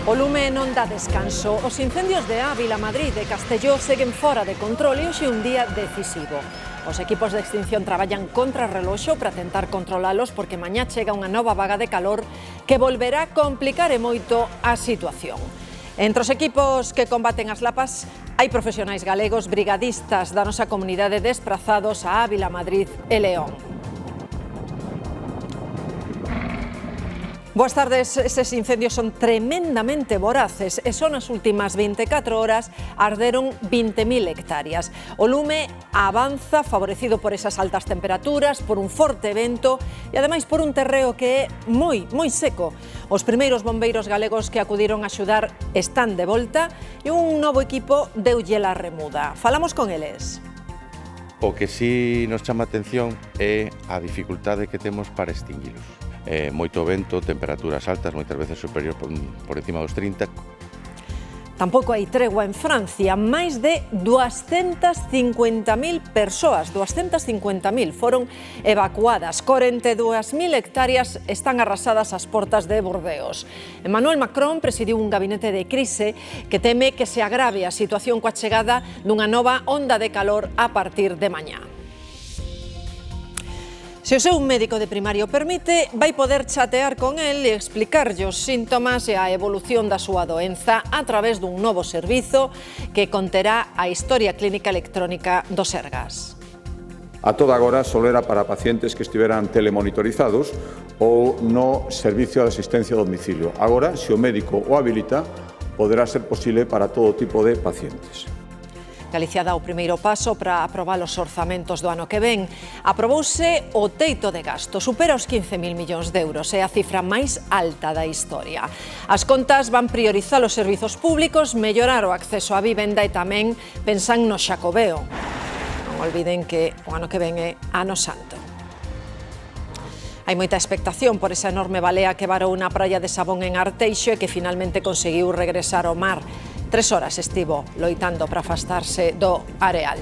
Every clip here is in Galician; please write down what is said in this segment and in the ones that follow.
O lume non dá descanso. Os incendios de Ávila, Madrid e Castelló seguen fora de control e hoxe un día decisivo. Os equipos de extinción traballan contra reloxo para tentar controlalos porque mañá chega unha nova vaga de calor que volverá a complicar e moito a situación. Entre os equipos que combaten as lapas hai profesionais galegos, brigadistas da nosa comunidade desprazados a Ávila, Madrid e León. Boas tardes. Eses incendios son tremendamente voraces e son as últimas 24 horas arderon 20.000 hectáreas. O lume avanza favorecido por esas altas temperaturas, por un forte vento e ademais por un terreo que é moi seco. Os primeiros bombeiros galegos que acudiron a axudar están de volta e un novo equipo deulle a remuda. Falamos con eles. O que sí nos chama a atención é a dificultade que temos para extinguilos. Moito vento, temperaturas altas, moitas veces superior por encima dos 30. Tampouco hai tregua en Francia. Máis de 250.000 persoas, 250.000 foron evacuadas. 42.000 hectáreas están arrasadas ás portas de Bordeos. Emmanuel Macron presidiu un gabinete de crise que teme que se agrave a situación coa chegada dunha nova onda de calor a partir de mañá. Se o seu médico de primario permite, vai poder chatear con el e explicarlle os síntomas e a evolución da súa doenza a través dun novo servizo que conterá a historia clínica electrónica do Sergas. A toda agora só era para pacientes que estiveran telemonitorizados ou no servicio de asistencia a domicilio. Agora, se o médico o habilita, poderá ser posible para todo tipo de pacientes. Galicia dá o primeiro paso para aprobar os orzamentos do ano que ven. Aprobouse o teito de gasto, supera os 15.000 millóns de euros, é a cifra máis alta da historia. As contas van priorizar os servizos públicos, mellorar o acceso á vivenda e tamén pensan no Xacobeo. Non olviden que o ano que ven é Ano Santo. Hai moita expectación por esa enorme balea que varou na praia de Sabón en Arteixo e que finalmente conseguiu regresar ao mar. 3 horas estivo loitando para afastarse do areal.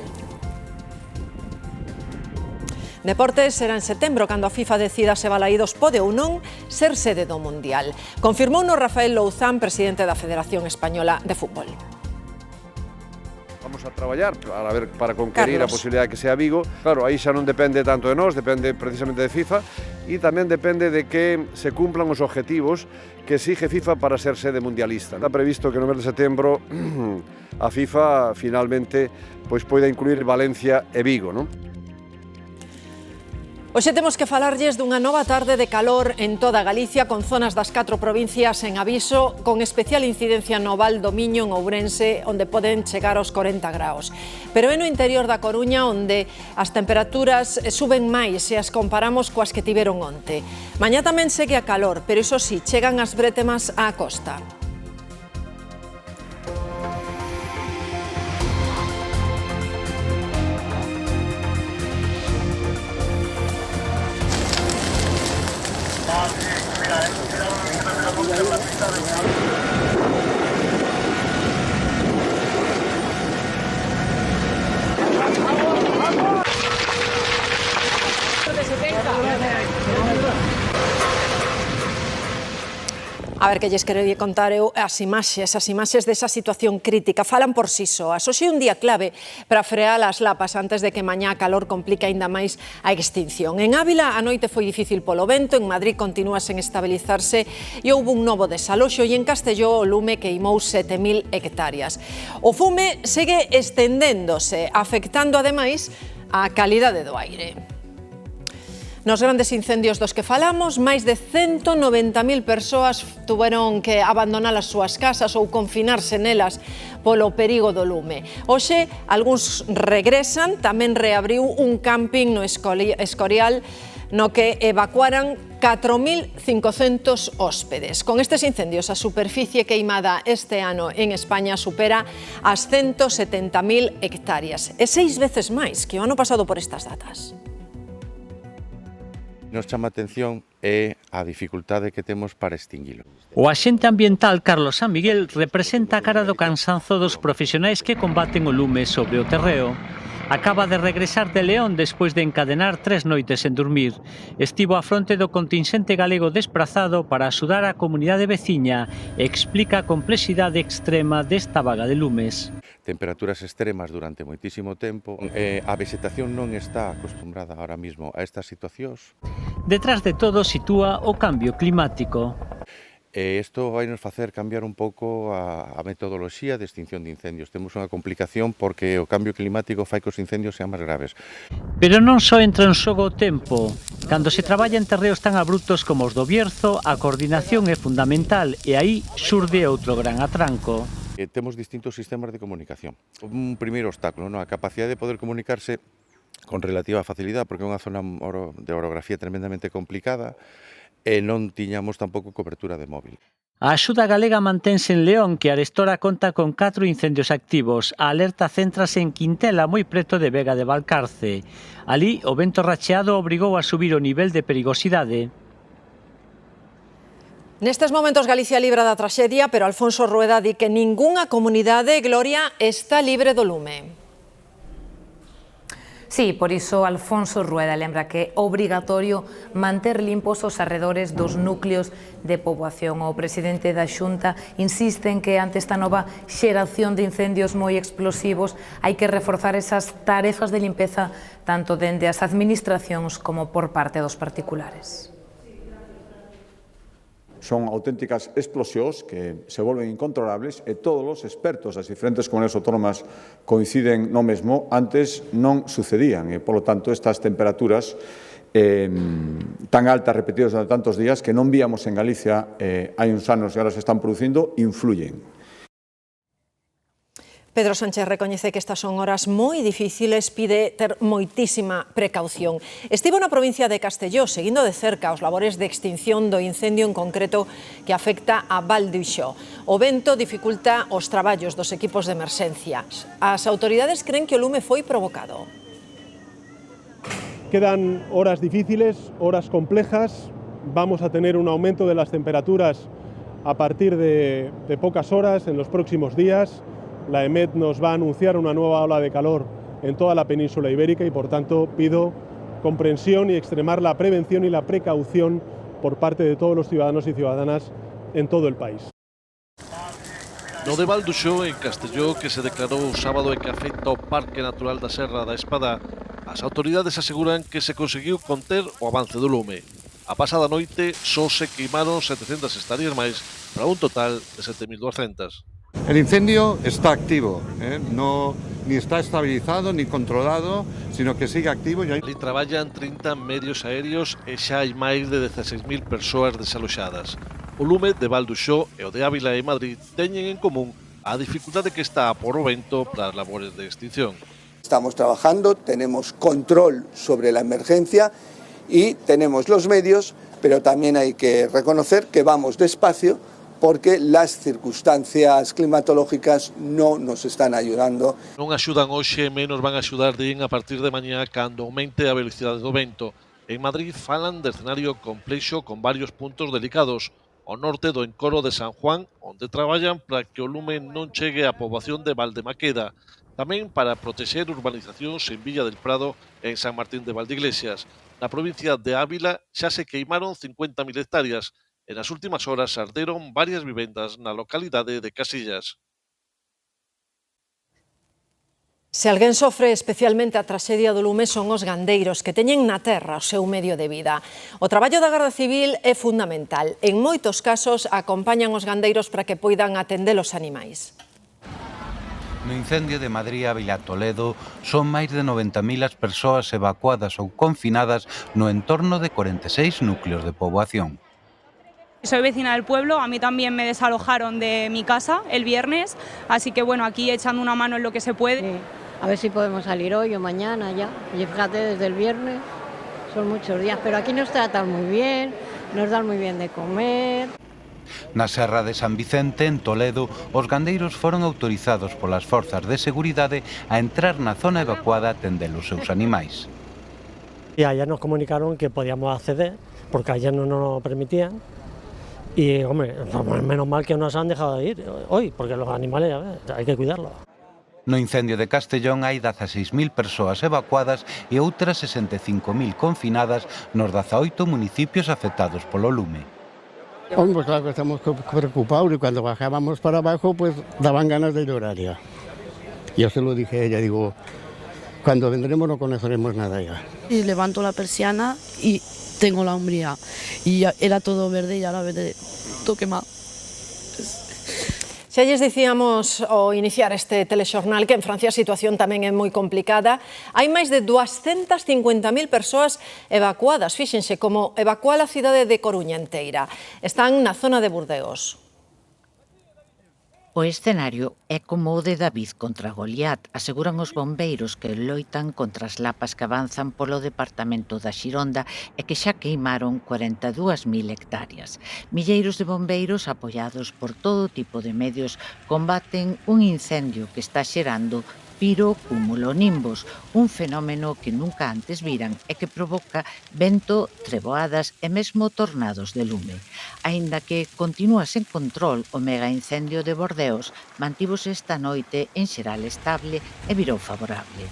Deportes será en setembro cando a FIFA decida se Balaídos pode ou non ser sede do Mundial. Confirmouno Rafael Louzán, presidente da Federación Española de Fútbol. Vamos a traballar para conquerir a posibilidade de que sea Vigo. Claro, aí xa non depende tanto de nós, depende precisamente de FIFA e tamén depende de que se cumplan os objetivos que exige FIFA para ser sede mundialista. Está previsto que no mes de setembro a FIFA finalmente poida incluir Valencia e Vigo, non? Hoxe temos que falarlles dunha nova tarde de calor en toda Galicia, con zonas das 4 provincias en aviso, con especial incidencia no Val do Miño, en Ourense, onde poden chegar aos 40 graus. Pero é no interior da Coruña onde as temperaturas suben máis se as comparamos coas que tiveron onte. Mañá tamén segue a calor, pero iso sí, chegan as brétemas á costa. A ver, que lles querería contar eu as imaxes desa situación crítica. Falan por si soas. Hoxe é un día clave para frear as lapas antes de que mañá a calor complique aínda máis a extinción. En Ávila a noite foi difícil polo vento, en Madrid continúa sen estabilizarse e houve un novo desaloxo e en Castelló o lume queimou 7.000 hectáreas. O fume segue estendéndose, afectando ademais a calidade do aire. Nos grandes incendios dos que falamos, máis de 190.000 persoas tuveron que abandonar as súas casas ou confinarse nelas polo perigo do lume. Hoxe, algúns regresan, tamén reabriu un camping no Escorial no que evacuaran 4.500 hóspedes. Con estes incendios, a superficie queimada este ano en España supera as 170.000 hectáreas. É 6 veces máis que o ano pasado por estas datas. Nos chama a atención é a dificultade que temos para extinguilo. O axente ambiental Carlos San Miguel representa a cara do cansanzo dos profesionais que combaten o lume sobre o terreo. Acaba de regresar de León despois de encadenar 3 noites sen dormir. Estivo á fronte do contingente galego desprazado para axudar a comunidade veciña e explica a complexidade extrema desta vaga de lumes. Temperaturas extremas durante moitísimo tempo. A vegetación non está acostumbrada ahora mismo a estas situacións. Detrás de todo sitúa o cambio climático. Isto vai nos facer cambiar un pouco a metodoloxía de extinción de incendios. Temos unha complicación porque o cambio climático fai que os incendios sean máis graves. Pero non só entra en xogo o tempo. Cando se traballa en terreos tan abruptos como os do Bierzo, a coordinación é fundamental e aí xurde outro gran atranco. Temos distintos sistemas de comunicación. Un primeiro obstáculo, a capacidade de poder comunicarse con relativa facilidade, porque é unha zona de orografía tremendamente complicada, e non tiñamos tampouco cobertura de móvil. A axuda galega mantense en León, que arestora conta con 4 incendios activos. A alerta céntrase en Quintela, moi preto de Vega de Valcarce. Alí, o vento racheado obrigou a subir o nivel de perigosidade. Nestes momentos Galicia libra da traxedia, pero Alfonso Rueda di que ningunha comunidade, Gloria, está libre do lume. Sí, por iso Alfonso Rueda lembra que é obrigatorio manter limpos os arredores dos núcleos de poboación. O presidente da Xunta insiste en que ante esta nova xeración de incendios moi explosivos hai que reforzar esas tarefas de limpeza tanto dende as administracións como por parte dos particulares. Son auténticas explosións que se volven incontrolables e todos os expertos das diferentes comunidades autónomas coinciden no mesmo, antes non sucedían e, polo tanto, estas temperaturas tan altas repetidas durante tantos días que non víamos en Galicia hai uns anos e agora se están producindo, influyen. Pedro Sánchez recoñece que estas son horas moi difíciles, pide ter moitísima precaución. Estivo na provincia de Castelló seguindo de cerca os labores de extinción do incendio en concreto que afecta a Val d'Uixó. O vento dificulta os traballos dos equipos de emerxencia. As autoridades creen que o lume foi provocado. Quedan horas difíciles, horas complejas. Vamos a tener un aumento de las temperaturas a partir de pocas horas en los próximos días. La EMET nos va a anunciar una nueva ola de calor en toda la península ibérica y, por tanto, pido comprensión y extremar la prevención y la precaución por parte de todos los ciudadanos y ciudadanas en todo el país. No de Val d'Uixó, en Castelló, que se declarou o sábado e que afecta ao Parque Natural da Serra da Espada, as autoridades aseguran que se conseguiu conter o avance do lume. A pasada noite só se queimaron 700 hectáreas máis para un total de 7.200. El incendio está activo, no, ni está estabilizado ni controlado, sino que sigue activo. Ali traballan 30 medios aéreos e xa hai máis de 16.000 persoas desaloxadas. O lume de Val d'Uixó e o de Ávila e Madrid teñen en común a dificultade que está por o vento para as labores de extinción. Estamos trabajando, tenemos control sobre la emergencia y tenemos los medios, pero también hay que reconocer que vamos despacio porque las circunstancias climatológicas no nos están ayudando. Non axudan hoxe, menos van a axudar din a partir de mañá cando aumente a velocidade do vento. En Madrid falan de escenario complexo con varios puntos delicados. Ao norte do encoro de San Juan, onde traballan para que o lume non chegue á poboación de Valdemaqueda. Tamén para protexer urbanizacións en Villa del Prado e en San Martín de Valdeiglesias. Na provincia de Ávila xa se queimaron 50.000 hectáreas. En as últimas horas arderon varias vivendas na localidade de Casillas. Se alguén sofre especialmente a traxedia do lume son os gandeiros que teñen na terra o seu medio de vida. O traballo da Garda Civil é fundamental. En moitos casos acompañan os gandeiros para que poidan atender os animais. No incendio de Madrid a Vila Toledo son máis de 90.000 as persoas evacuadas ou confinadas no entorno de 46 núcleos de poboación. Soy vecina del pueblo, a mí también me desalojaron de mi casa el viernes, así que bueno, aquí echando una mano en lo que se puede. Sí, a ver si podemos salir hoy o mañana ya. Y fíjate, desde el viernes son muchos días, pero aquí nos tratan muy bien, nos dan muy bien de comer. Na Serra de San Vicente, en Toledo, os gandeiros foron autorizados polas forzas de seguridade a entrar na zona evacuada a atender os seus animais. Y allá nos comunicaron que podíamos acceder, porque allá no nos lo permitían. Y, hombre, menos mal que nos han dejado de ir hoy, porque los animales, hay que cuidarlos. No incendio de Castellón hai 16.000 persoas evacuadas e outras 65.000 confinadas nos 18 municipios afectados polo lume. Hombre, claro que estamos preocupados y cuando bajábamos para abajo pues daban ganas de llorar ya. Yo se lo dije a ella, digo, cuando vendremos no conoceremos nada ya. Y levanto la persiana y tengo la umbría. Y era todo verde y ahora verde, todo quemado. Xa lles dicíamos ao iniciar este telexornal que en Francia a situación tamén é moi complicada. Hai máis de 250.000 persoas evacuadas. Fíxense como evacuar a cidade de Coruña inteira. Están na zona de Burdeos. O escenario é como o de David contra Goliat, aseguran os bombeiros que loitan contra as lapas que avanzan polo departamento da Xironda e que xa queimaron 42.000 hectáreas. Milleiros de bombeiros, apoiados por todo tipo de medios, combaten un incendio que está xerando pirocumulonimbos, un fenómeno que nunca antes viran e que provoca vento, treboadas e mesmo tornados de lume. Aínda que continúa sen control, o mega incendio de Bordeos mantívose esta noite en xeral estable e virou favorable.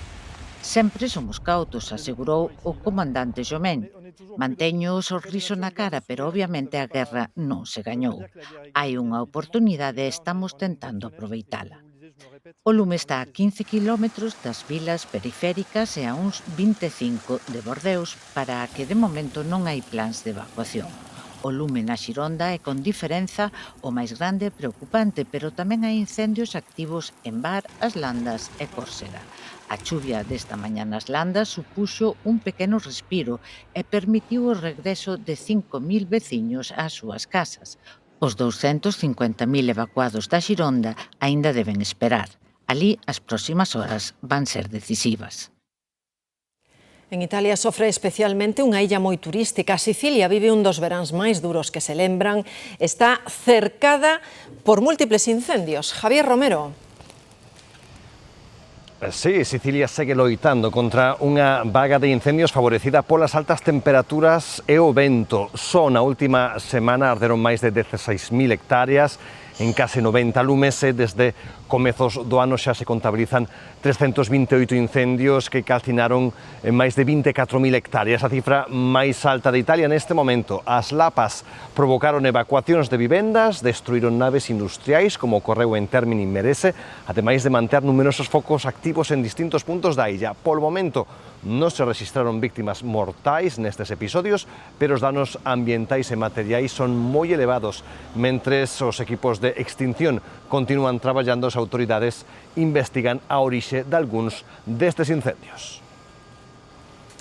Sempre somos cautos, asegurou o comandante Jomén. Manteño o sorriso na cara, pero obviamente a guerra non se gañou. Hai unha oportunidade e estamos tentando aproveitala. O lume está a 15 kilómetros das vilas periféricas e a uns 25 de Bordeos, para que de momento non hai plans de evacuación. O lume na Xironda é con diferenza o máis grande e preocupante, pero tamén hai incendios activos en Bar, As Landas e Córsega. A chuvia desta mañá nas Landas supuxo un pequeno respiro e permitiu o regreso de 5.000 veciños ás súas casas. Os 250.000 evacuados da Xironda aínda deben esperar. Alí, as próximas horas van ser decisivas. En Italia sofre especialmente unha illa moi turística. Sicilia vive un dos veráns máis duros que se lembran. Está cercada por múltiples incendios. Javier Romero. Sí, Sicilia segue loitando contra unha vaga de incendios favorecida polas altas temperaturas e o vento. Só na última semana arderon máis de 16.000 hectáreas en case 90 lumes e desde comezos do ano xa se contabilizan 328 incendios que calcinaron en máis de 24.000 hectáreas, a cifra máis alta de Italia neste momento. As lapas provocaron evacuacións de vivendas, destruíron naves industriais, como ocorreu en Termini Imerese, ademais de manter numerosos focos activos en distintos puntos da illa. Polo momento, non se registraron víctimas mortais nestes episodios, pero os danos ambientais e materiais son moi elevados, mentres os equipos de extinción continúan traballando, as autoridades investigan a orixe de algúns destes incendios.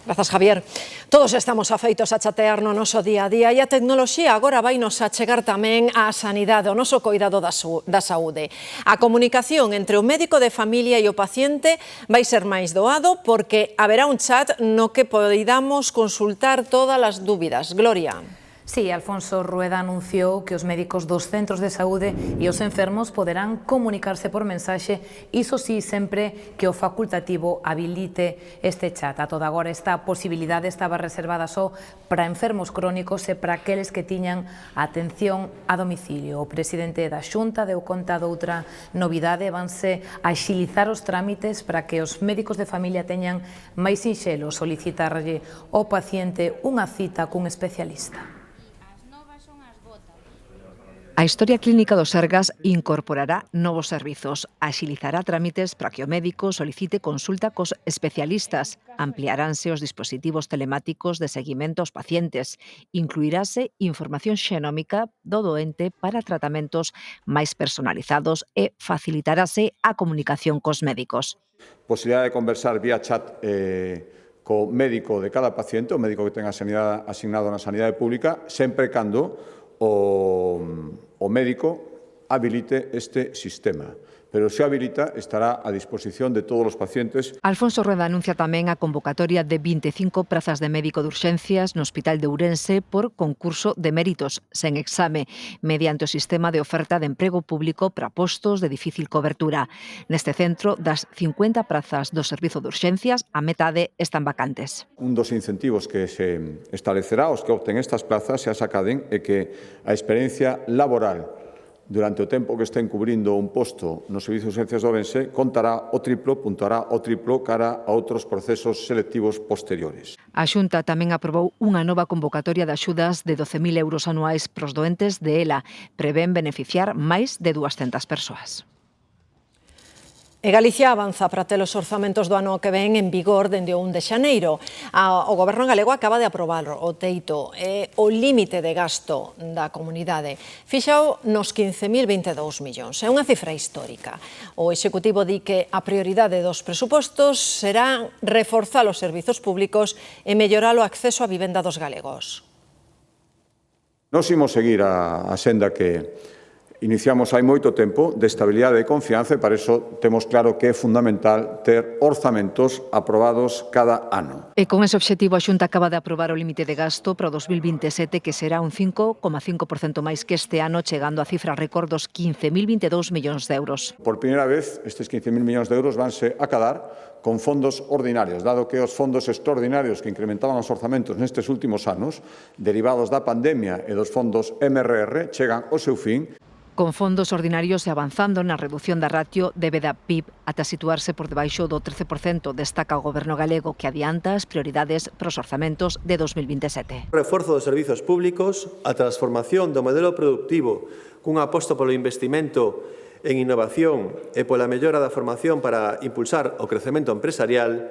Grazas, Javier. Todos estamos afeitos a chatear no noso día a día e a tecnoloxía agora vai nos achegar tamén á sanidade, ao noso coidado da saúde. A comunicación entre o médico de familia e o paciente vai ser máis doado porque haberá un chat no que poidamos consultar todas as dúbidas. Gloria. Sí, Alfonso Rueda anunciou que os médicos dos centros de saúde e os enfermos poderán comunicarse por mensaxe, iso sí, sempre que o facultativo habilite este chat. A toda agora esta posibilidade estaba reservada só para enfermos crónicos e para aqueles que tiñan atención a domicilio. O presidente da Xunta deu conta doutra novidade, vanse axilizar os trámites para que os médicos de familia teñan máis sinxelo solicitarlle ao paciente unha cita cun especialista. A historia clínica do Sergas incorporará novos servizos, axilizará trámites para que o médico solicite consulta cos especialistas, ampliaránse os dispositivos telemáticos de seguimento aos pacientes, incluirase información xenómica do doente para tratamentos máis personalizados e facilitarase a comunicación cos médicos. Posibilidade de conversar vía chat co médico de cada paciente, o médico que tenga sanidade asignado na sanidade pública, sempre cando o médico habilite este sistema. Pero se habilita, estará a disposición de todos os pacientes. Alfonso Rueda anuncia tamén a convocatoria de 25 prazas de médico de urxencias no Hospital de Ourense por concurso de méritos, sen exame, mediante o sistema de oferta de emprego público para postos de difícil cobertura. Neste centro, das 50 prazas do servizo de urxencias, a metade están vacantes. Un dos incentivos que se establecerá aos que opten estas plazas se as acaden é que a experiencia laboral durante o tempo que estén cubrindo un posto no Servicio de Urxencias de Ourense, contará o triplo, puntuará o triplo cara a outros procesos selectivos posteriores. A Xunta tamén aprobou unha nova convocatoria de axudas de 12.000 euros anuais pros doentes de ELA. Prevén beneficiar máis de 200 persoas. E Galicia avanza para ter os orzamentos do ano que ven en vigor dende o 1 de xaneiro. O Goberno galego acaba de aprobar o teito e o límite de gasto da comunidade. Fixao nos 15.022 millóns. É unha cifra histórica. O Executivo di que a prioridade dos presupostos será reforzar os servizos públicos e mellorar o acceso á vivenda dos galegos. Nos imos seguir a senda que iniciamos hai moito tempo de estabilidade e confianza e para iso temos claro que é fundamental ter orzamentos aprobados cada ano. E con ese obxectivo a Xunta acaba de aprobar o límite de gasto para o 2027 que será un 5,5% máis que este ano, chegando a cifra récord dos 15.022 millóns de euros. Por primeira vez, estes 15.000 millóns de euros vanse acadar con fondos ordinarios, dado que os fondos extraordinarios que incrementaban os orzamentos nestes últimos anos, derivados da pandemia e dos fondos MRR, chegan ao seu fin. Con fondos ordinarios e avanzando na reducción da ratio débeda PIB ata situarse por debaixo do 13%, destaca o Goberno galego que adianta as prioridades pros orzamentos de 2027. Reforzo dos servizos públicos, a transformación do modelo productivo cun aposto polo investimento en innovación e pola mellora da formación para impulsar o crecemento empresarial,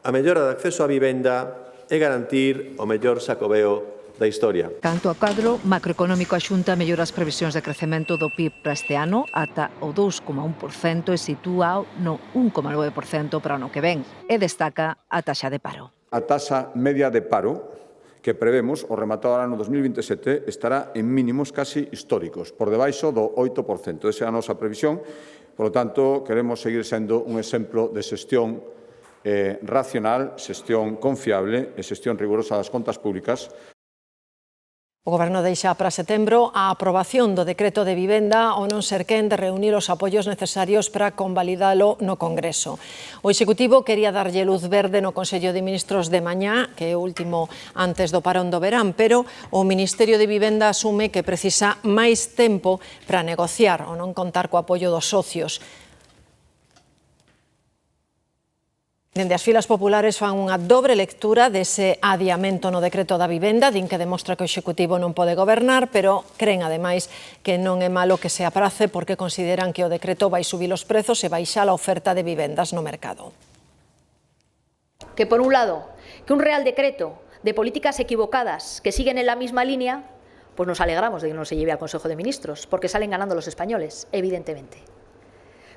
a mellora do acceso á vivenda e garantir o mellor xacobeo da historia. Canto ao cadro macroeconómico, a Xunta mellora as previsións de crecemento do PIB para este ano ata o 2,1% e sitúa no 1,9% para o ano que ven e destaca a taxa de paro. A taxa media de paro que prevemos o rematado ano 2027 estará en mínimos casi históricos, por debaixo do 8%. Esa é a nosa previsión, por lo tanto, queremos seguir sendo un exemplo de xestión racional, xestión confiable e xestión rigurosa das contas públicas. O Goberno deixa para setembro a aprobación do decreto de vivenda ao non ser quen de reunir os apoios necesarios para convalidalo no Congreso. O Executivo quería darlle luz verde no Consello de Ministros de mañá, que é o último antes do parón do verán, pero o Ministerio de Vivenda asume que precisa máis tempo para negociar ou non contar co apoio dos socios. Dende as filas populares fan unha dobre lectura dese adiamento no decreto da vivenda, din que demostra que o Executivo non pode gobernar, pero creen ademais que non é malo que se aprace porque consideran que o decreto vai subir os prezos e baixar a oferta de vivendas no mercado. Que por un lado, que un real decreto de políticas equivocadas que siguen en la misma línea, pues nos alegramos de que no se lleve al Consejo de Ministros, porque salen ganando los españoles, evidentemente.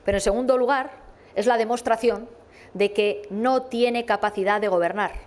Pero en segundo lugar, es la demostración de que no tiene capacidad de gobernar.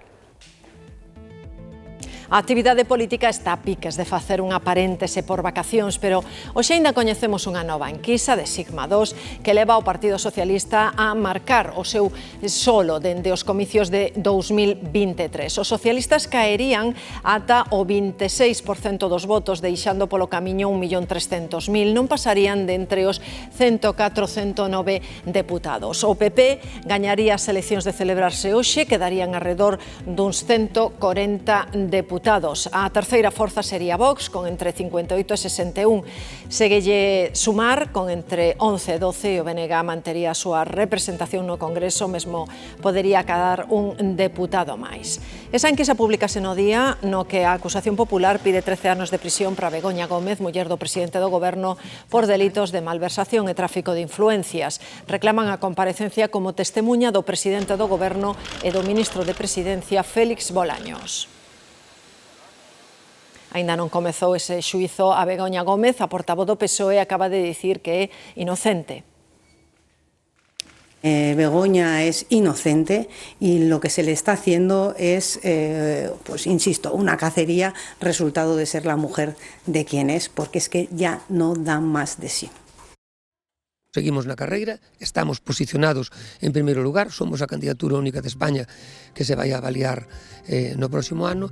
A actividade política está a piques de facer unha paréntese por vacacións, pero hoxe ainda coñecemos unha nova enquisa de Sigma 2 que leva ao Partido Socialista a marcar o seu solo dende os comicios de 2023. Os socialistas caerían ata o 26% dos votos, deixando polo camiño 1.300.000. Non pasarían de entre os 104-109 deputados. O PP gañaría as eleccións de celebrarse hoxe, quedarían alrededor duns 140 deputados. A terceira forza sería Vox, con entre 58 e 61. Seguelle Sumar, con entre 11 e 12, e o BNG mantería a súa representación no Congreso, mesmo podería cadar un deputado máis. Esa enquisa públicase no día no que a acusación popular pide 13 anos de prisión para Begoña Gómez, muller do presidente do Goberno, por delitos de malversación e tráfico de influencias. Reclaman a comparecencia como testemuña do presidente do Goberno e do ministro de Presidencia, Félix Bolaños. Aínda non comezou ese xuízo a Begoña Gómez, a portavoz do PSOE acaba de dicir que é inocente. Begoña es inocente y lo que se le está haciendo es, pues insisto, una cacería resultado de ser la mujer de quien es, porque es que ya no da más de sí. Seguimos na carreira, estamos posicionados en primeiro lugar, somos a candidatura única de España que se vai a avaliar no próximo ano.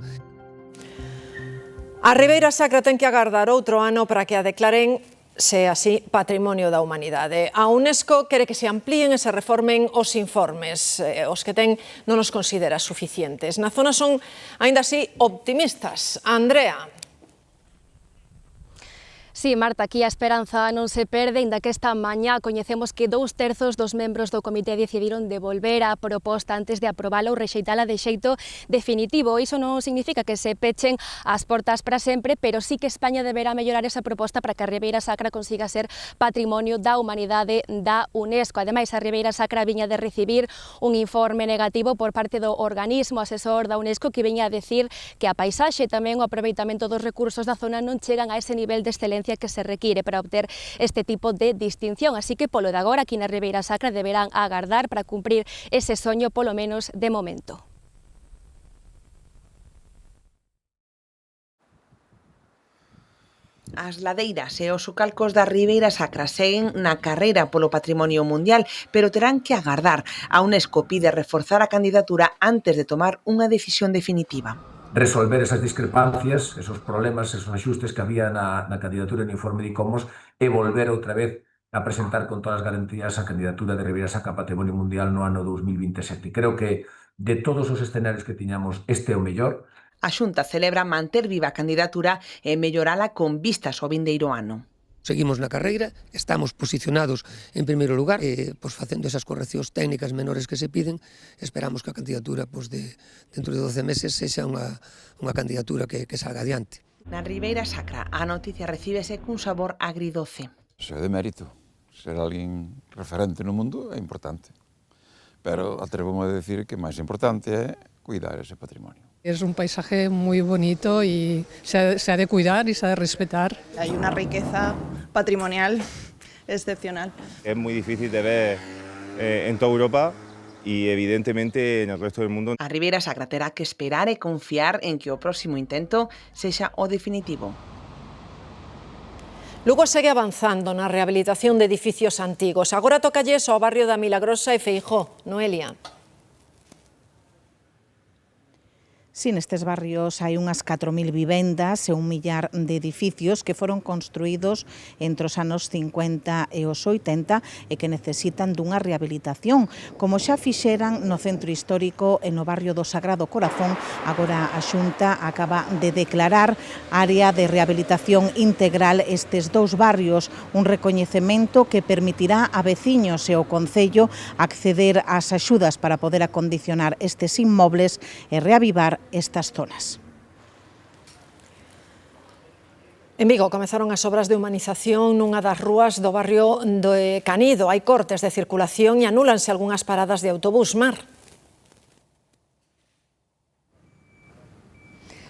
A Ribeira Sacra ten que agardar outro ano para que a declaren, se así, Patrimonio da Humanidade. A UNESCO quere que se amplíen e se reformen os informes. Os que ten non os considera suficientes. Na zona son, aínda así, optimistas. Andrea. Sí, Marta, aquí a esperanza non se perde, inda que esta mañá coñecemos que 2/3 dos membros do comité decidiron devolver a proposta antes de aprobala ou rexeitala de xeito definitivo. Iso non significa que se pechen as portas para sempre, pero sí que España deberá mellorar esa proposta para que a Ribeira Sacra consiga ser Patrimonio da Humanidade da UNESCO. Ademais, a Ribeira Sacra viña de recibir un informe negativo por parte do organismo asesor da UNESCO que viña a decir que a paisaxe e tamén o aproveitamento dos recursos da zona non chegan a ese nivel de excelencia que se require para obter este tipo de distinción. Así que polo de agora, aquí na Ribeira Sacra deberán agardar para cumprir ese soño, polo menos de momento. As ladeiras e os sucalcos da Ribeira Sacra seguen na carreira polo patrimonio mundial, pero terán que agardar. A UNESCO pide reforzar a candidatura antes de tomar unha decisión definitiva. Resolver esas discrepancias, esos problemas, esos axustes que había na candidatura no informe de ICOMOS e volver outra vez a presentar con todas as garantías a candidatura de Ribeira Sacra a Patrimonio Mundial no ano 2027. Creo que de todos os escenarios que tiñamos este é o mellor. A Xunta celebra manter viva a candidatura e mellorala con vistas ao vindeiro ano. Seguimos na carreira, estamos posicionados en primeiro lugar, facendo esas correccións técnicas menores que se piden, esperamos que a candidatura dentro de 12 meses sexa unha candidatura que salga adiante. Na Ribeira Sacra a noticia recíbese cun sabor agridoce. Iso é de mérito, ser alguén referente no mundo é importante, pero atrevo-me a decir que máis importante é cuidar ese patrimonio. Es un paisaje muy bonito y se ha de cuidar y se ha de respetar. Hay una riqueza patrimonial excepcional. Es muy difícil de ver en toda Europa y evidentemente en el resto del mundo. A Ribeira Sacra terá que esperar e confiar en que o próximo intento sexa o definitivo. Lugo segue avanzando na rehabilitación de edificios antigos. Agora tocalles ao barrio da Milagrosa e Feijóo, Noelia. Sí, nestes barrios hai unhas 4.000 vivendas e 1 millar de edificios que foron construídos entre os anos 50 e os 80 e que necesitan dunha rehabilitación. Como xa fixeran no centro histórico e no barrio do Sagrado Corazón, agora a Xunta acaba de declarar área de rehabilitación integral estes dous barrios, un recoñecemento que permitirá a veciños e o Concello acceder ás axudas para poder acondicionar estes inmobles e reavivar estas zonas. En Vigo comezaron as obras de humanización nunha das rúas do barrio de Canido. Hai cortes de circulación e anúlanse algunhas paradas de autobús. Mar.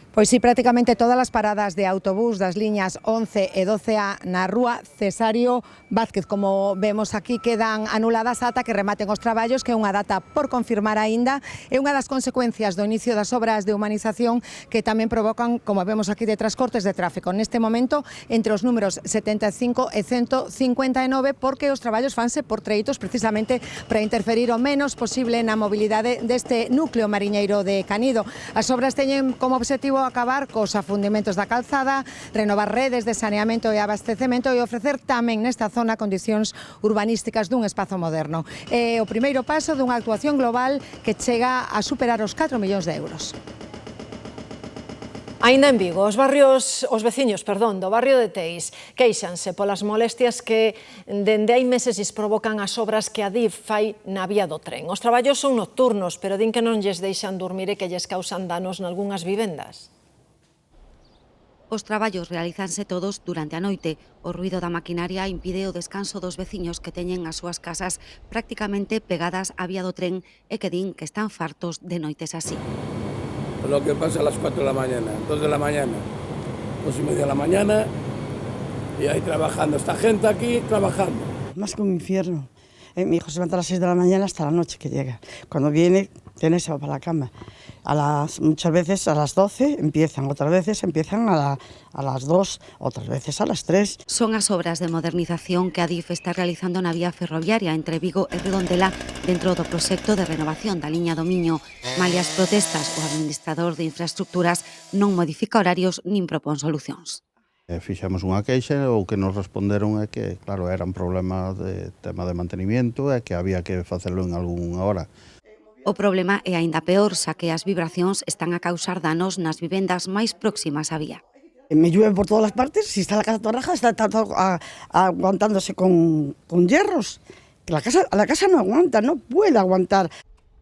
Pois sí, prácticamente todas as paradas de autobús das liñas 11 e 12A na rúa Cesario Vázquez, como vemos aquí, quedan anuladas ata que rematen os traballos, que é unha data por confirmar aínda, é unha das consecuencias do inicio das obras de humanización que tamén provocan, como vemos aquí, de transportes de tráfico. Neste momento, entre os números 75 e 159, porque os traballos fanse por treitos precisamente para interferir o menos posible na mobilidade deste núcleo mariñeiro de Canido. As obras teñen como objetivo acabar cos afundimentos da calzada, renovar redes de saneamento e abastecemento e ofrecer tamén nesta zona condicións urbanísticas dun espazo moderno. É o primeiro paso dunha actuación global que chega a superar os 4 millóns de euros. Aínda en Vigo, os veciños do barrio de Teis queixanse polas molestias que dende hai meses lles provocan as obras que a DIF fai na vía do tren. Os traballos son nocturnos, pero din que non lles deixan dormir e que lles causan danos nalgunhas vivendas. Os traballos realízanse todos durante a noite. O ruído da maquinaria impide o descanso dos veciños que teñen as súas casas prácticamente pegadas á vía do tren e que din que están fartos de noites así. Lo que pasa a las 4 de la mañana, 2 de la mañana, 2:30 de la mañana, y ahí trabajando. Esta gente aquí trabajando. Más que un infierno. Mi hijo se levanta a las 6 de la mañana hasta la noche que llega. Cuando viene, se va para la cama. Muchas veces a las 12 empiezan, otras veces empiezan a las 2, otras veces a las 3. Son as obras de modernización que a DIF está realizando na vía ferroviaria entre Vigo e Redondela dentro do proxecto de renovación da liña do Miño. Malia as protestas, o administrador de infraestructuras non modifica horarios nin propón solucións. Fixemos unha queixa, o que nos responderon é que, claro, era un problema de tema de mantenimiento e que había que facelo en algunha hora. O problema é aínda peor, xa que as vibracións están a causar danos nas vivendas máis próximas á vía. Me llueve por todas las partes, si está la casa toda raja, está todo aguantándose con hierros. La casa no aguanta, no puede aguantar.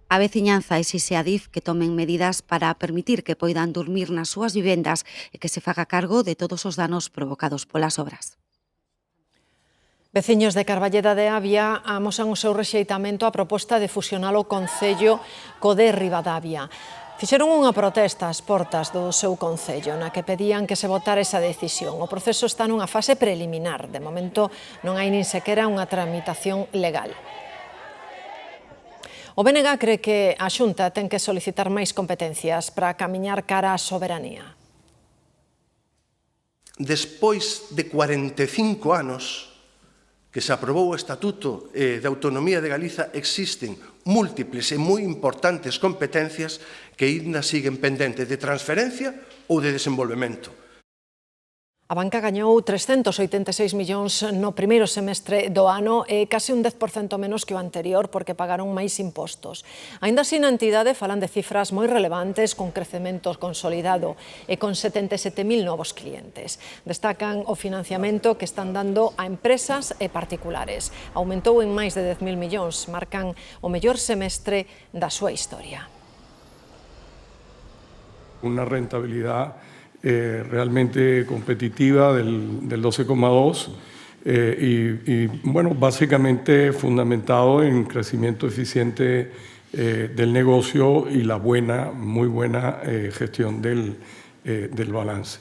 A veciñanza exige a DIF que tomen medidas para permitir que poidan dormir nas súas vivendas e que se faga cargo de todos os danos provocados polas obras. Veciños de Carballeda de Avia amosan o seu rexeitamento á proposta de fusionar o concello co de Ribadavia. Fixeron unha protesta ás portas do seu concello na que pedían que se votara esa decisión. O proceso está nunha fase preliminar. De momento non hai nin sequera unha tramitación legal. O BNG cree que a Xunta ten que solicitar máis competencias para camiñar cara á soberanía. Despois de 45 anos que se aprobou o Estatuto de Autonomía de Galiza, existen múltiples e moi importantes competencias que ainda siguen pendentes de transferencia ou de desenvolvemento. A banca gañou 386 millóns no primeiro semestre do ano e case un 10% menos que o anterior porque pagaron máis impostos. Aínda así na entidade falan de cifras moi relevantes con crecemento consolidado e con 77.000 novos clientes. Destacan o financiamento que están dando a empresas e particulares. Aumentou en máis de 10.000 millóns, marcan o mellor semestre da súa historia. Una rentabilidad realmente competitiva del 12,2 y bueno, básicamente fundamentado en crecimiento eficiente del negocio y la muy buena gestión del balance.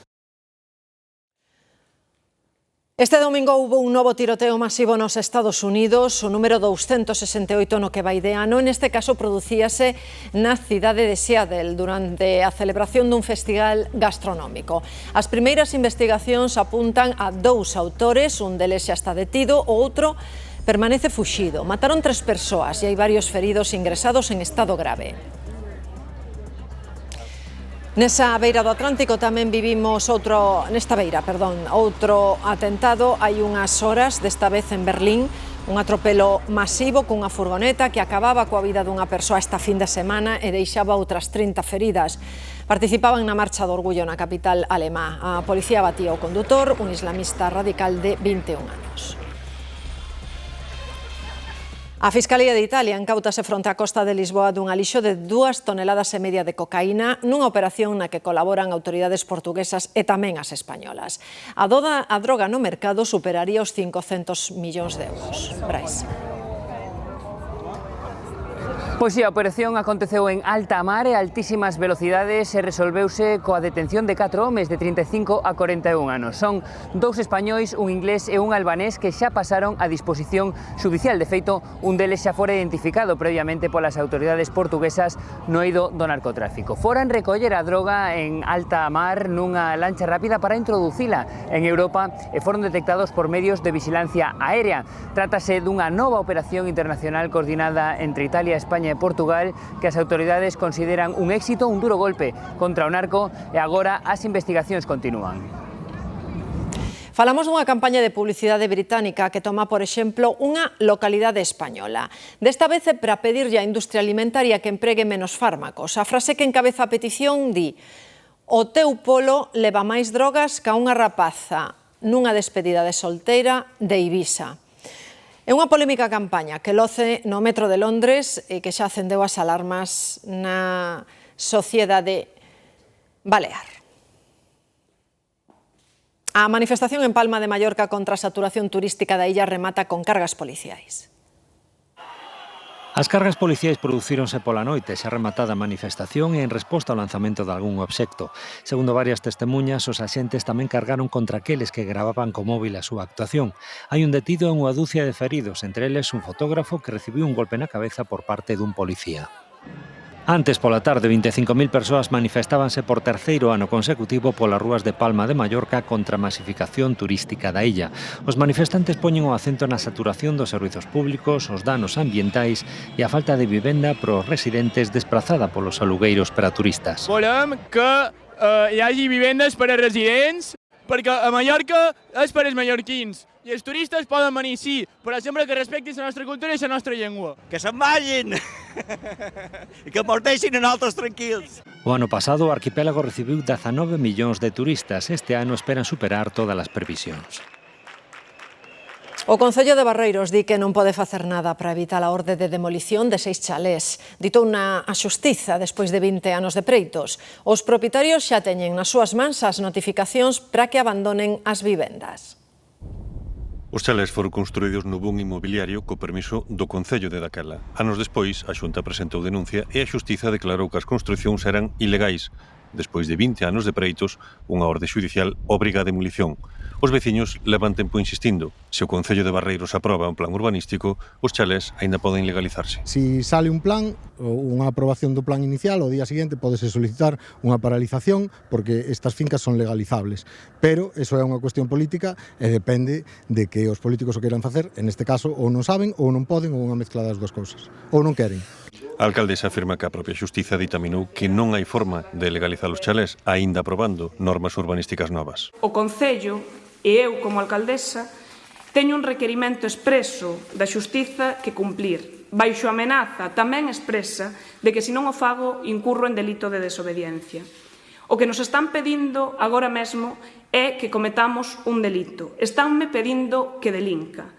Este domingo hubo un novo tiroteo masivo nos Estados Unidos, o número 268 no que vai de ano. Neste caso producíase na cidade de Seattle durante a celebración dun festival gastronómico. As primeiras investigacións apuntan a 2 autores, un deles xa está detido, o outro permanece fuxido. Mataron 3 persoas e hai varios feridos ingresados en estado grave. Nesa beira do Atlántico tamén vivimos outro atentado hai unhas horas, desta vez en Berlín, un atropelo masivo cunha furgoneta que acababa coa vida dunha persoa esta fin de semana e deixaba outras 30 feridas. Participaban na marcha do orgullo na capital alemá. A policía batía o condutor, un islamista radical de 21 anos. A Fiscalía de Italia incautase fronte á costa de Lisboa dun alixo de 2,5 toneladas de cocaína nunha operación na que colaboran autoridades portuguesas e tamén as españolas. A droga no mercado superaría os 500 millóns de euros. Brais. Pois si, a operación aconteceu en alta mar e altísimas velocidades e resolveuse coa detención de 4 homes de 35 a 41 anos. Son 2 españois, un inglés e un albanés que xa pasaron a disposición judicial. De feito, un deles xa fora identificado previamente polas autoridades portuguesas no eido do narcotráfico. Foran recoller a droga en alta mar nunha lancha rápida para introducila en Europa e foron detectados por medios de vigilancia aérea. Trátase dunha nova operación internacional coordinada entre Italia, España e Portugal que as autoridades consideran un éxito, un duro golpe contra o narco e agora as investigacións continúan. Falamos dunha campaña de publicidade británica que toma, por exemplo, unha localidade española. Desta vez é para pedirlle á industria alimentaria que empregue menos fármacos. A frase que encabeza a petición di: "O teu polo leva máis drogas ca unha rapaza nunha despedida de solteira de Ibiza". É unha polémica campaña que loce no metro de Londres e que xa acendeu as alarmas na sociedade balear. A manifestación en Palma de Mallorca contra a saturación turística da illa remata con cargas policiais. As cargas policiais producíronse pola noite, xa rematada a manifestación e en resposta ao lanzamento de algún obxecto. Segundo varias testemunhas, os axentes tamén cargaron contra aqueles que gravaban co móvil a súa actuación. Hai un detido e unha dúcia de feridos, entre eles un fotógrafo que recibiu un golpe na cabeza por parte dun policía. Antes pola tarde, 25.000 persoas manifestábanse por terceiro ano consecutivo polas rúas de Palma de Mallorca contra a masificación turística da illa. Os manifestantes poñen o acento na saturación dos servizos públicos, os danos ambientais e a falta de vivenda para os residentes desprazada polos alugueiros para turistas. Volem que hi hagi vivendes per a residents, perquè a Mallorca és per als mallorquins I els turistes poden venir, sí, però sempre que respectin la nostra cultura i la nostra llengua. Que se'n vagin e que mos deixin a nosaltres tranquils. O ano pasado o arquipélago recibiu 19 millóns de turistas. Este ano esperan superar todas as previsións. O Concello de Barreiros di que non pode facer nada para evitar a orde de demolición de 6 chalés. Ditou a xustiza despois de 20 anos de preitos. Os propietarios xa teñen nas súas mans as notificacións para que abandonen as vivendas. Os chalés foron construídos no boom inmobiliario co permiso do Concello de daquela. Anos despois, a Xunta presentou denuncia e a Xustiza declarou que as construcións eran ilegais. Despois de 20 anos de preitos, unha orde xudicial obriga a demolición. Os veciños levan tempo insistindo. Se o Concello de Barreiros aproba un plan urbanístico, os chalés aínda poden legalizarse. Si sale un plan, unha aprobación do plan inicial, ao día seguinte podese solicitar unha paralización porque estas fincas son legalizables. Pero eso é unha cuestión política e depende de que os políticos o queiran facer, en este caso, ou non saben, ou non poden, ou unha mezcla das dúas cousas. Ou non queren. A alcaldesa afirma que a propia xustiza ditaminou que non hai forma de legalizar os chalés, aínda aprobando normas urbanísticas novas. O Concello e eu, como alcaldesa, teño un requerimento expreso da xustiza que cumplir, baixo amenaza tamén expresa de que se non o fago incurro en delito de desobediencia. O que nos están pedindo agora mesmo é que cometamos un delito. Estánme pedindo que delinca.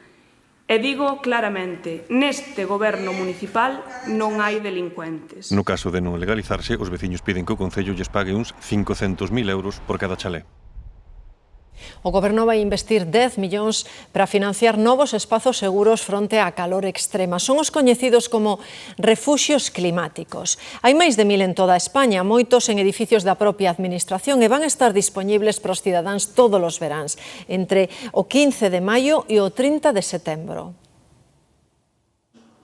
E digo claramente, neste goberno municipal non hai delincuentes. No caso de non legalizarse, os veciños piden que o Concello lles pague uns 500.000 euros por cada chalé. O Goberno vai investir 10 millóns para financiar novos espazos seguros fronte á calor extrema. Son os coñecidos como refuxios climáticos. Hai máis de 1000 en toda España, moitos en edificios da propia administración e van a estar dispoñibles para os cidadáns todos os veráns, entre o 15 de maio e o 30 de setembro.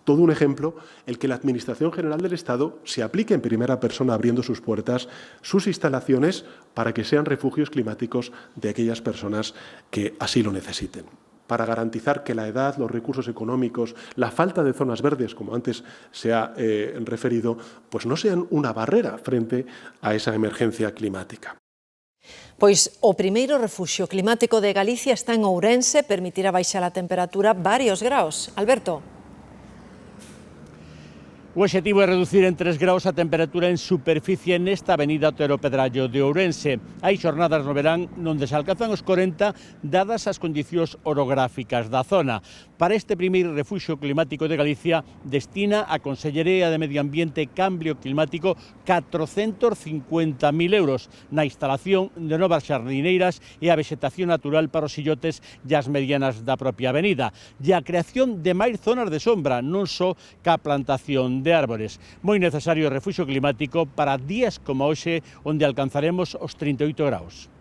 Todo un ejemplo, el que la Administración General del Estado se aplique en primera persona abriendo sus puertas, sus instalaciones, para que sean refugios climáticos de aquellas personas que así lo necesiten. Para garantizar que la edad, los recursos económicos, la falta de zonas verdes, como antes se ha referido, pues no sean una barrera frente a esa emergencia climática. Pois o primeiro refuxio climático de Galicia está en Ourense, permitirá baixar a temperatura varios graus. Alberto. O obxectivo é reducir en 3 graus a temperatura en superficie nesta avenida Otero Pedrallo de Ourense. Hai xornadas no verán onde se alcanzan os 40 dadas as condicións orográficas da zona. Para este primeiro refuxio climático de Galicia destina a Consellería de Medio Ambiente e Cambio Climático 450.000 euros na instalación de novas xardineiras e a vegetación natural para os illotes e as medianas da propia avenida e a creación de máis zonas de sombra, non só ca plantación de árbores. Moi necesario o refuxio climático para días como hoxe, onde alcanzaremos os 38 graus.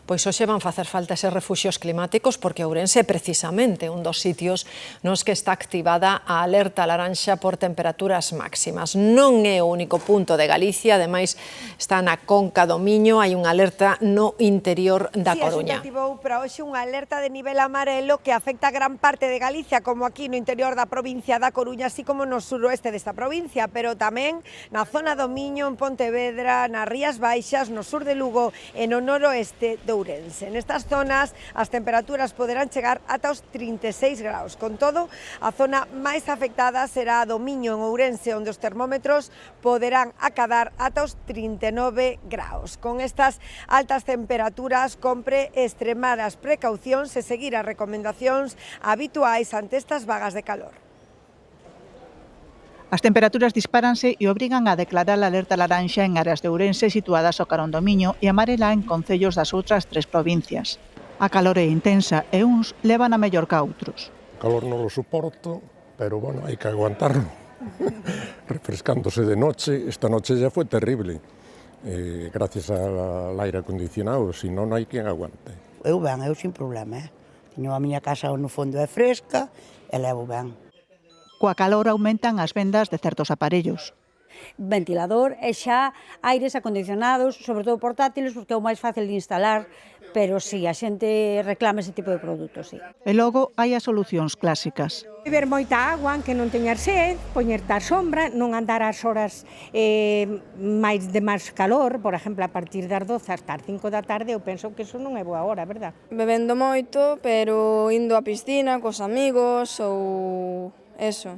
Pois hoxe van facer falta eses refuxios climáticos porque Ourense é precisamente un dos sitios nos que está activada a alerta laranxa por temperaturas máximas. Non é o único punto de Galicia, ademais está na Conca do Miño, hai unha alerta no interior da Coruña. Si, a Xunta activou para hoxe unha alerta de nivel amarelo que afecta a gran parte de Galicia, como aquí no interior da provincia da Coruña, así como no suroeste desta provincia, pero tamén na zona do Miño, en Pontevedra, nas Rías Baixas, no sur de Lugo e no noroeste de Ourense. Nestas zonas as temperaturas poderán chegar ata os 36 graus. Con todo, a zona máis afectada será a do Miño en Ourense, onde os termómetros poderán acadar ata os 39 graus. Con estas altas temperaturas compre extremar as precaucións e seguir as recomendacións habituais ante estas vagas de calor. As temperaturas dispáranse e obrigan a declarar a alerta laranxa en áreas de Ourense situadas ao carón do Miño e amarela en concellos das outras 3 provincias. A calor é intensa e uns levan a mellor que a outros. O calor non lo soporto, pero bueno, hai que aguantarlo. Refrescándose de noche, esta noche ya foi terrible. Gracias ao aire acondicionado, si non hai quen aguante. Eu ben, eu sin problema. Teño a miña casa no fondo é fresca e levo ben. Coa calor aumentan as vendas de certos aparellos. ventilador e xa aires acondicionados, sobre todo portátiles, porque é o máis fácil de instalar, pero si, a xente reclama ese tipo de produtos, si. E logo hai as solucións clásicas. Beber moita agua, que non teñar sed, poñerte á sombra, non andar ás horas de máis calor, por exemplo, a partir das 12 hasta as 5 da tarde, eu penso que iso non é boa hora, verdad? Bebendo moito, pero indo á piscina cos amigos ou eso.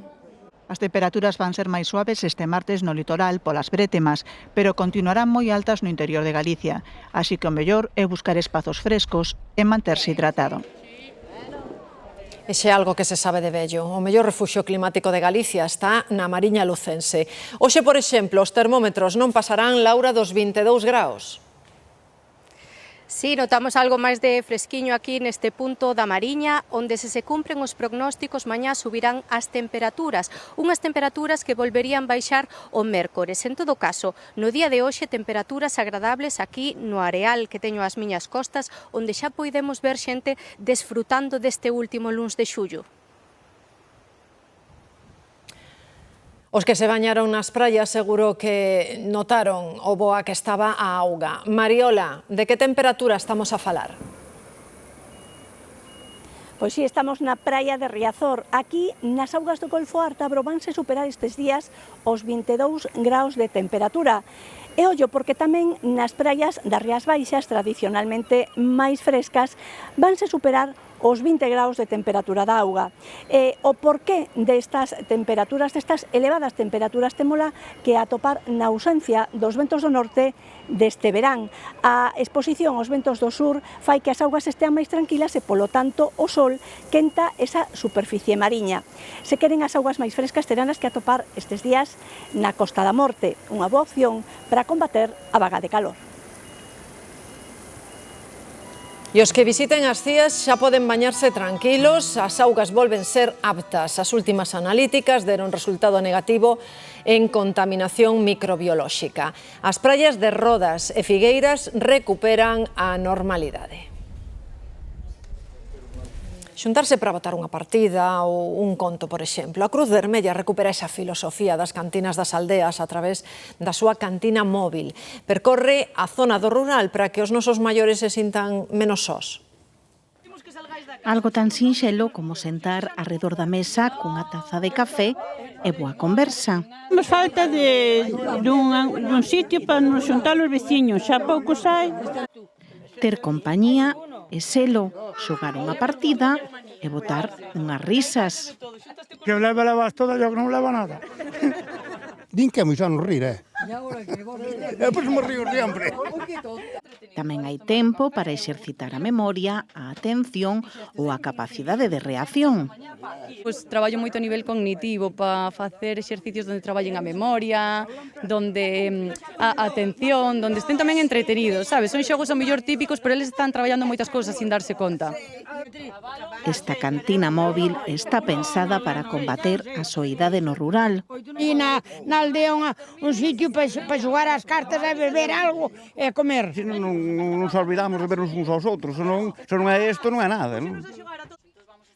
As temperaturas van ser máis suaves este martes no litoral polas brétemas, pero continuarán moi altas no interior de Galicia, así que o mellor é buscar espazos frescos e manterse hidratado. Ese é algo que se sabe de vello. O mellor refuxio climático de Galicia está na Mariña Lucense. Hoxe, por exemplo, os termómetros non pasarán, Laura, dos 22 graus. Sí, notamos algo máis de fresquiño aquí neste punto da Mariña, onde se cumpren os prognósticos, mañá subirán as temperaturas, unhas temperaturas que volverían baixar o mércores. En todo caso, no día de hoxe, temperaturas agradables aquí no areal que teño ás miñas costas, onde xa poidemos ver xente desfrutando deste último luns de xullo. Os que se bañaron nas praias seguro que notaron o boa que estaba a auga. Mariola, de que temperatura estamos a falar? Pois si, estamos na praia de Riazor. Aquí, nas augas do Golfo Ártabro, vanse superar estes días os 22 graus de temperatura. E ollo, porque tamén nas praias das Rías Baixas, tradicionalmente máis frescas, vanse superar os 20 graus de temperatura da auga. O porqué destas temperaturas, destas elevadas temperaturas, témola que atopar na ausencia dos ventos do norte deste verán. A exposición aos ventos do sur fai que as augas estean máis tranquilas e, polo tanto, o sol quenta esa superficie mariña. Se queren as augas máis frescas, terán as que atopar estes días na Costa da Morte, unha boa opción para combater a vaga de calor. E os que visiten as cías xa poden bañarse tranquilos, as augas volven ser aptas. As últimas analíticas deron resultado negativo en contaminación microbiolóxica. As praias de Rodas e Figueiras recuperan a normalidade. Xuntarse para botar unha partida ou un conto, por exemplo. A Cruz Vermella recupera esa filosofía das cantinas das aldeas a través da súa cantina móvil. Percorre a zona do rural para que os nosos maiores se sintan menos sós. Algo tan sinxelo como sentar arredor da mesa cunha taza de café e boa conversa. Nos falta dun sitio para nos xuntar os veciños, xa pouco sai. Ter compañía e selo, xogar unha partida e botar unhas risas. Que leva toda, yo que non leva nada. Din que é moi sano rir, Pois me río sempre. Tamén hai tempo para exercitar a memoria, a atención ou a capacidade de reacción. Pois traballo moito a nivel cognitivo para facer exercicios onde traballen a memoria, onde a atención, onde estén tamén entretenidos, sabes? Son xogos ao mellor típicos, pero eles están traballando moitas cousas sin darse conta. Esta cantina móvil está pensada para combater a soidade no rural. E na aldea un sitio para xogar as cartas e beber algo e comer. Se non nos olvidamos de vernos uns aos outros, se non é isto, non é nada, non?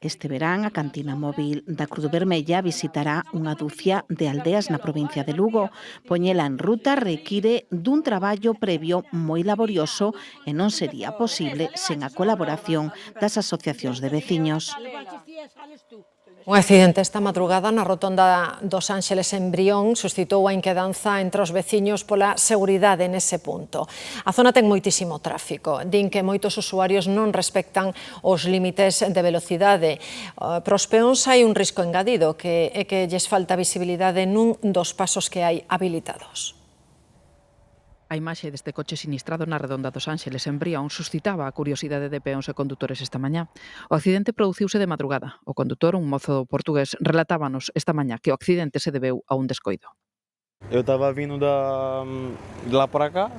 Este verán, a cantina móvil da Cruz Vermella visitará unha dúcia de aldeas na provincia de Lugo. Poñela en ruta require dun traballo previo moi laborioso e non sería posible sen a colaboración das asociacións de veciños. Un accidente esta madrugada na rotonda dos Ángeles en Brión suscitou a inquedanza entre os veciños pola seguridade nese punto. A zona ten moitísimo tráfico. Din que moitos usuarios non respectan os límites de velocidade. Para os peóns hai un risco engadido, que é que lles falta visibilidade nun dos pasos que hai habilitados. A imaxe deste coche sinistrado na redonda dos Ángeles en Brión suscitaba a curiosidade de peóns e condutores esta mañá. O accidente produciuse de madrugada. O condutor, un mozo portugués, relatábanos esta mañá que o accidente se debeu a un descoido. Eu estava vindo de lá para cá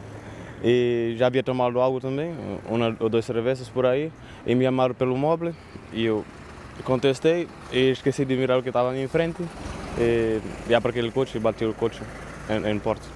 e já havia tomado algo também, uma ou duas cervejas por aí, e me chamaram pelo móvel e eu contestei e esqueci de mirar o que estava em frente e ia para aquele coche e bati o coche em porta.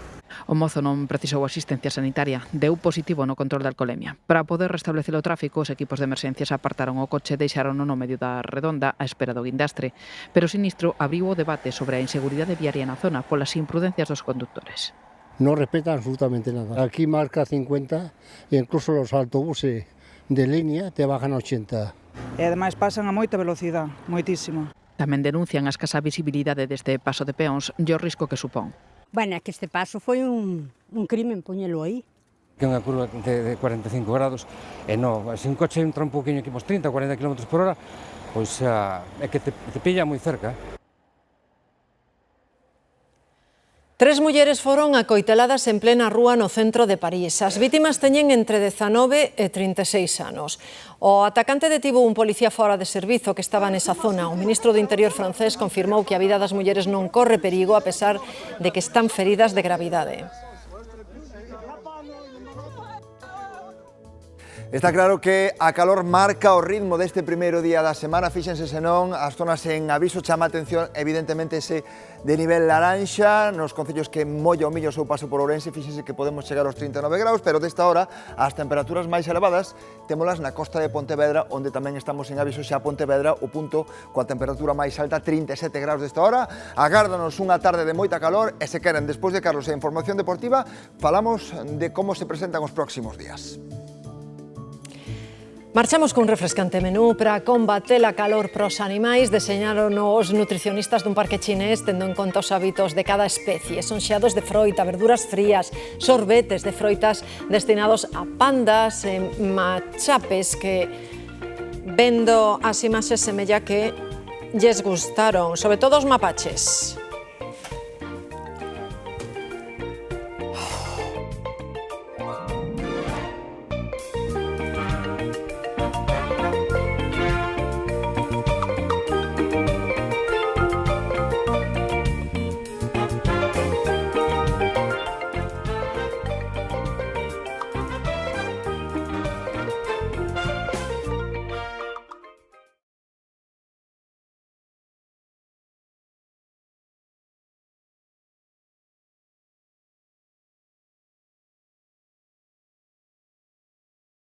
O mozo non precisou asistencia sanitaria, deu positivo no control de alcolemia. Para poder restablecer o tráfico, os equipos de emerxencias apartaron o coche e deixarono no medio da redonda á espera do guindastre. Pero o sinistro abriu o debate sobre a inseguridade viaria na zona polas imprudencias dos conductores. No respeta absolutamente nada. Aquí marca 50 e incluso los autobuses de línea te bajan a 80. E ademais pasan a moita velocidade, moitísima. Tamén denuncian a escasa visibilidade deste paso de peóns e o risco que supón. Bueno, é que este paso foi un crimen poñelo aí. Que é unha curva de 45 grados e non, se un coche entra un poquinho aquí, 30 ou 40 km por hora, pois é que te pilla moi cerca. 3 mulleres foron acoiteladas en plena rúa no centro de París. As vítimas teñen entre 19 e 36 anos. O atacante detivo un policía fora de servizo que estaba nesa zona. O ministro do Interior francés confirmou que a vida das mulleres non corre perigo a pesar de que están feridas de gravidade. Está claro que a calor marca o ritmo deste primeiro día da semana, fíxense senón, as zonas en aviso chama a atención evidentemente ese de nivel laranxa, nos concellos que molla o millo o seu paso por Ourense, fíxense que podemos chegar aos 39 graus, pero desta hora as temperaturas máis elevadas témolas na costa de Pontevedra, onde tamén estamos en aviso xa Pontevedra, o punto coa temperatura máis alta, 37 graus desta hora. Agárdanos unha tarde de moita calor e se queren, despois de Carlos e a información deportiva, falamos de como se presentan os próximos días. Marchamos cun refrescante menú para combater a calor pros animais. Deseñaron os nutricionistas dun parque chinés tendo en conta os hábitos de cada especie. Son xeados de froita, verduras frías, sorbetes de froitas destinados a pandas e machapes que, vendo as imaxes, semella que lles gustaron, sobre todo os mapaches.